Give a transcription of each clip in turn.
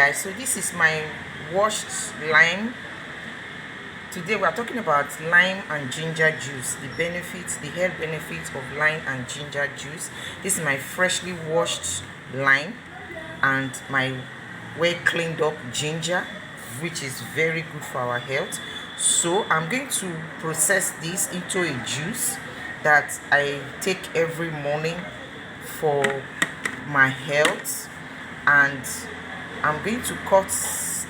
guys, so this is my washed lime. Today we are talking about lime and ginger juice, the health benefits of lime and ginger juice. This is my freshly washed lime and my well cleaned up ginger, which is very good for our health. So I'm going to process this into a juice that I take every morning for my health, and I'm going to cut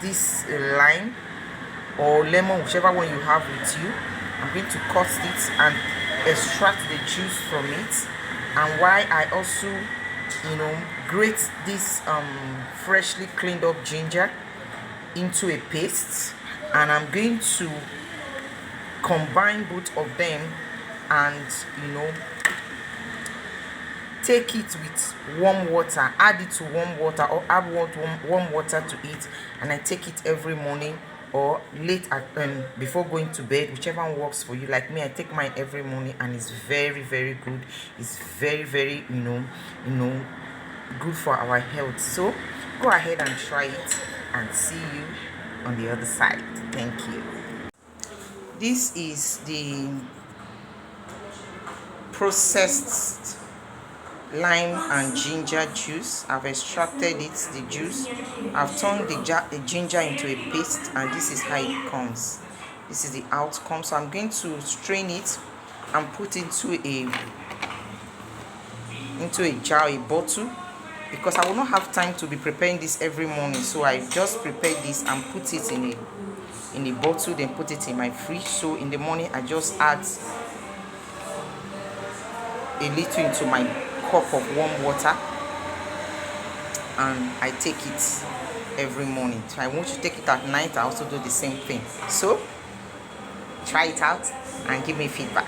this lime or lemon, whichever one you have with you. I'm going to cut it and extract the juice from it, and while I also grate this freshly cleaned up ginger into a paste, and I'm going to combine both of them and take it with warm water, add it to warm water, or add warm water to it, and I take it every morning or late at before going to bed, whichever one works for you. Like me, I take mine every morning, and it's very, very good. It's very, very good for our health. So go ahead and try it, and see you on the other side. Thank you. This is the processed lime and ginger juice. I've extracted it, the juice. I've turned the ginger into a paste, and this is how it comes. This is the outcome. So I'm going to strain it and put into a jar, a bottle, because I will not have time to be preparing this every morning. So I just prepared this and put it in a bottle, then put it in my fridge. So in the morning I just add a little into my cup of warm water, and I take it every morning. So I want you to take it at night. I also do the same thing. So try it out and give me feedback.